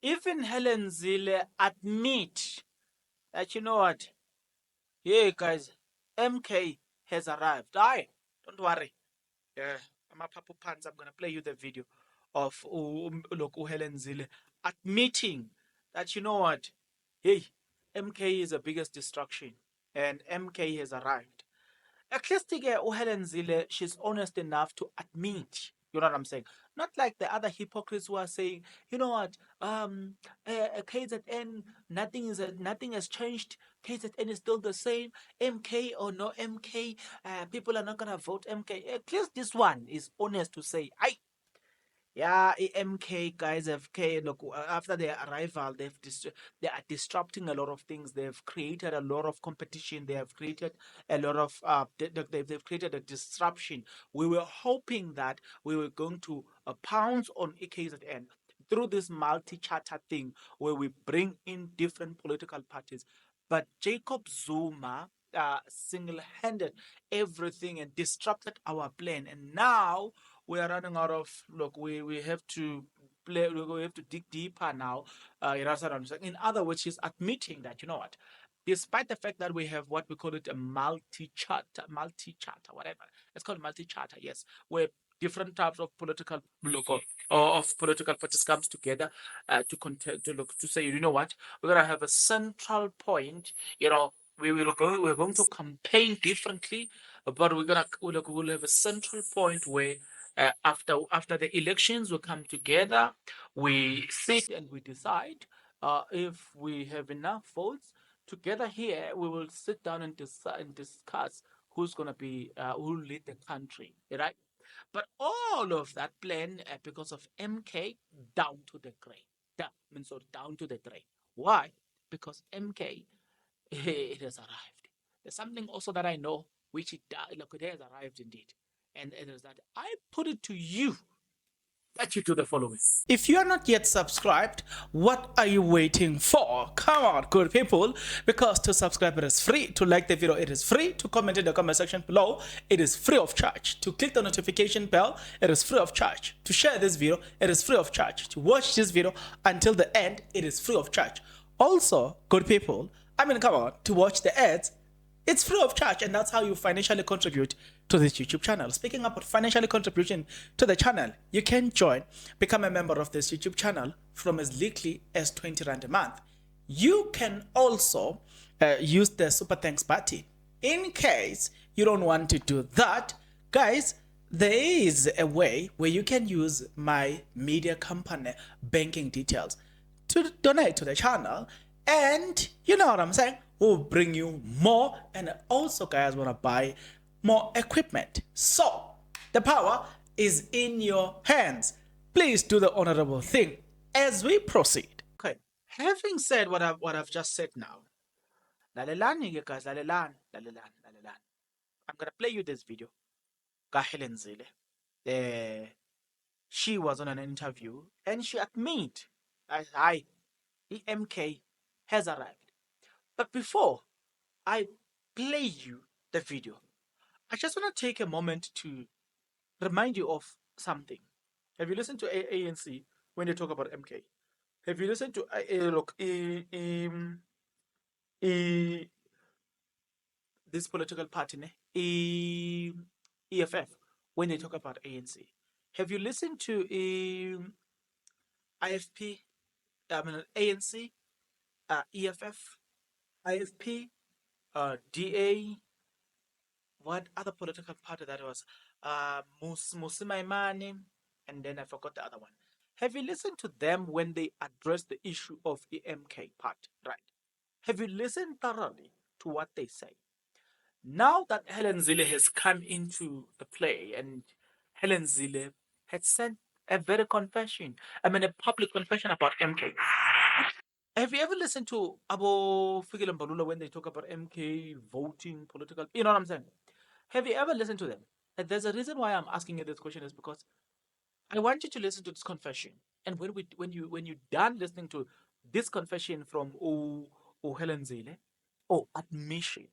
Even Helen Zile admit that, you know what? Hey guys, MK has arrived. Aye, don't worry. Yeah, I'm a Papu Pants. I'm gonna play you the video of Helen Zille admitting that, you know what? Hey, MK is the biggest destruction, and MK has arrived. At least Helen Zille, she's honest enough to admit. You know what I'm saying? Not like the other hypocrites who are saying, you know what, KZN, nothing has changed. KZN is still the same. MK or no MK, people are not gonna vote MK. At least this one is honest to say, yeah, MK guys have look after their arrival, they are disrupting a lot of things. They've created a lot of competition. They have created a lot of they've created a disruption. We were hoping that we were going to pounce on KZN through this multi-charter thing where we bring in different political parties. But Jacob Zuma single-handed everything and disrupted our plan. And now we are running out of look. We have to play. We have to dig deeper now. In other words, she's admitting that, you know what, despite the fact that we have what we call it a multi-charter, whatever it's called, multi-charter, yes, where different types of political of political parties comes together to contend to look to say, you know what, we're gonna have a central point. You know, we're going to campaign differently, but we'll have a central point where after the elections we come together, we sit and we decide if we have enough votes. Together here, we will sit down and decide and discuss who's going to be who will lead the country, right? But all of that plan, because of MK, down to the drain. Down to the drain. Why? Because MK, it has arrived. There's something also that I know, which look, it has arrived indeed. And it is that I put it to you that you do the following. If you are not yet subscribed, what are you waiting for? Come on, good people, because to subscribe it is free, to like the video it is free, to comment in the comment section below it is free of charge, to click the notification bell it is free of charge, to share this video it is free of charge, to watch this video until the end it is free of charge. Also, good people, come on, to watch the ads it's free of charge, and that's how you financially contribute to this YouTube channel. Speaking about financially contribution to the channel, you can become a member of this YouTube channel from as little as 20 Rand a month. You can also use the super thanks button. In case you don't want to do that, guys, there is a way where you can use my media company banking details to donate to the channel, and you know what I'm saying, will bring you more, and also guys want to buy more equipment. So the power is in your hands. Please do the honorable thing as we proceed. Okay, having said what I've just said now, lalelani guys, lalelani. I'm gonna play you this video. Helen Zile. She was on an interview and she admitted that the MK has arrived. But before I play you the video, I just want to take a moment to remind you of something. Have you listened to ANC when they talk about MK? Have you listened to this political party, EFF, when they talk about ANC? Have you listened to IFP? ANC, EFF, IFP, DA. What other political party that was? Musimaimani, and then I forgot the other one. Have you listened to them when they address the issue of the MK part? Right. Have you listened thoroughly to what they say? Now that Helen Zille has come into the play, and Helen Zille had sent a very confession, a public confession about MK. Have you ever listened to Abo Fikile Mbalula when they talk about MK voting, political? You know what I'm saying? Have you ever listened to them? And there's a reason why I'm asking you this question is because I want you to listen to this confession. And when you done listening to this confession from Helen Zile, admission.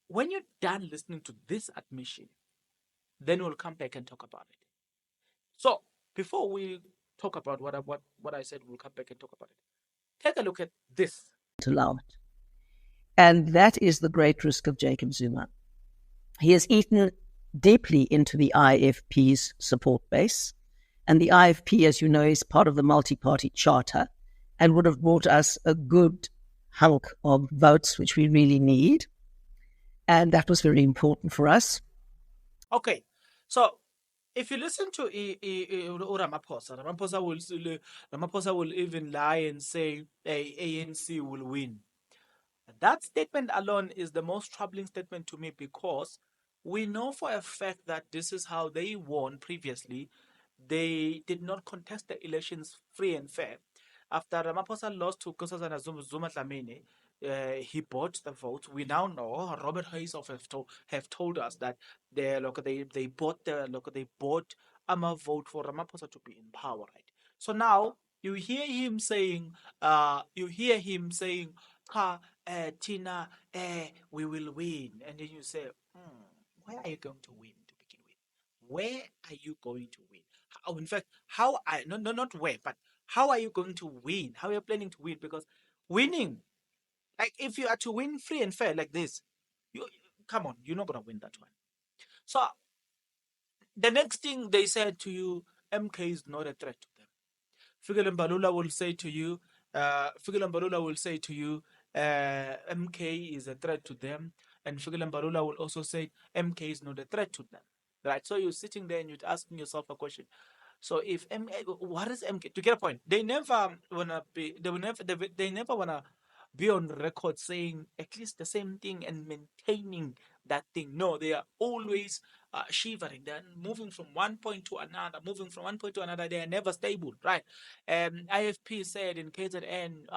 When you're done listening to this admission, then we'll come back and talk about it. So before we talk about what I said. We'll come back and talk about it. Take a look at this. To allow it. And that is the great risk of Jacob Zuma. He has eaten deeply into the IFP's support base. And the IFP, as you know, is part of the multi-party charter and would have brought us a good hunk of votes, which we really need. And that was very important for us. Okay, so if you listen to Ramaphosa will even lie and say ANC will win. That statement alone is the most troubling statement to me because we know for a fact that this is how they won previously. They did not contest the elections free and fair. After Ramaphosa lost to Nkosazana Zuma Dlamini, he bought the vote. We now know Robert Hayes have told us that they bought they bought a vote for Ramaphosa to be in power, right? So now you hear him saying, Tina, we will win. And then you say, where are you going to win to begin with? Where are you going to win? In fact, how I no no not where, but how are you going to win? How are you planning to win? Because winning, like if you are to win free and fair like this, you come on, you're not gonna win that one. So the next thing they said to you, MK is not a threat to them. Figel Mbalula will say to you, MK is a threat to them, and Figel Mbalula will also say MK is not a threat to them. Right? So you're sitting there and you're asking yourself a question. So if MK, what is MK? To get a point, they never wanna be. They never wanna be on record saying at least the same thing and maintaining that thing. No, they are always shivering. They're moving from one point to another, moving from one point to another. They are never stable, right? IFP said in KZN,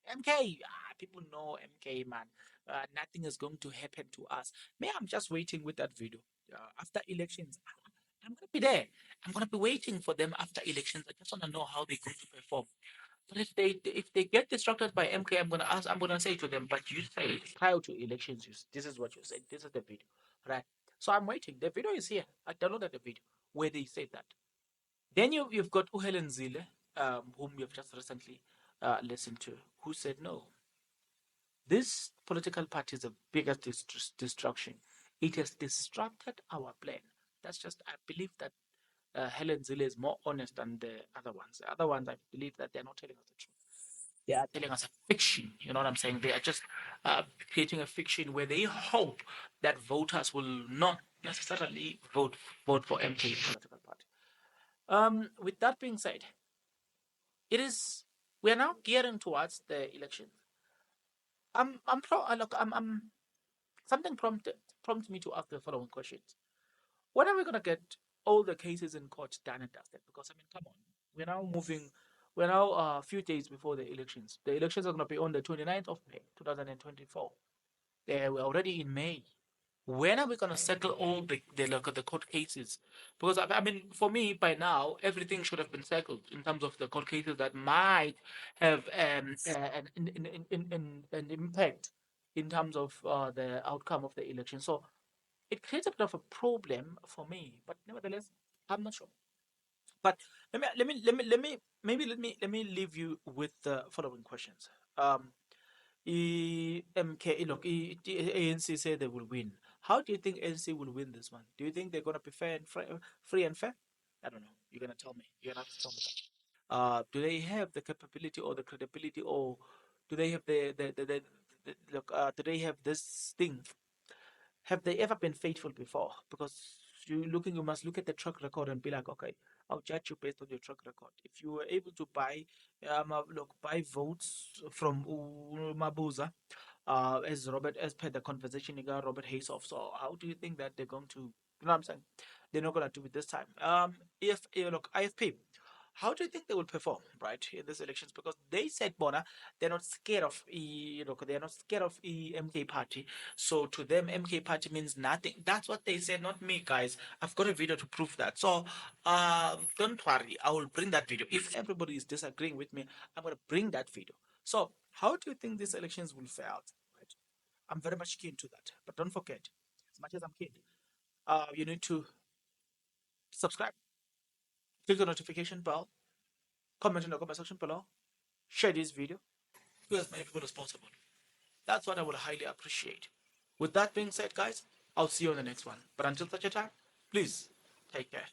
MK, people know MK, man. Nothing is going to happen to us. Me, I'm just waiting with that video. After elections, I'm gonna be there. I'm gonna be waiting for them after elections. I just wanna know how they're going to perform. But if they get distracted by MK, I'm gonna say to them, but you say prior to elections, this is what you said. This is the video, right? So I'm waiting. The video is here. I downloaded the video where they said that. Then you've got Helen Zile, whom you've just recently listened to, who said no. This political party is the biggest destruction. It has disrupted our plan. That's just I believe that Helen Zille is more honest than the other ones. The other ones, I believe that they're not telling us the truth. They are telling us a fiction. You know what I'm saying? They are just creating a fiction where they hope that voters will not necessarily vote for MK political party. With that being said, it is we are now gearing towards the elections. I'm pro. Look, I'm something prompted me to ask the following questions. When are we gonna get all the cases in court done and dusted? Because I mean, come on, we're now moving. We're now a few days before the elections. The elections are gonna be on the 29th of May, 2024. We're already in May. When are we gonna settle all the court cases? Because I mean, for me, by now, everything should have been settled in terms of the court cases that might have an impact in terms of the outcome of the election. So it creates a bit of a problem for me, but nevertheless, I'm not sure. But let me leave you with the following questions. MK, look, ANC say they will win. How do you think ANC will win this one? Do you think they're gonna be fair and free and fair? I don't know. You're gonna tell me. You're gonna have to tell me that. Do they have the capability or the credibility, or do they have the look? Do they have this thing? Have they ever been faithful before? Because you must look at the track record and be like, okay, I'll judge you based on your track record. If you were able to buy votes from Mabuza, as per the conversation you got Robert Hayes off. So how do you think that they're going to? You know what I'm saying? They're not gonna do it this time. If look IFP, how do you think they will perform right in these elections? Because they said Bona, they're not scared of they're not scared of MK party. So to them, MK party means nothing. That's what they said, not me, guys. I've got a video to prove that. So don't worry, I will bring that video. If everybody is disagreeing with me, I'm gonna bring that video. So how do you think these elections will fare out? Right? I'm very much keen to that. But don't forget, as much as I'm keen, you need to subscribe click the notification bell, comment in the comment section below, share this video with as many people as possible. That's what I would highly appreciate. With that being said, guys, I'll see you on the next one. But until such a time, please take care.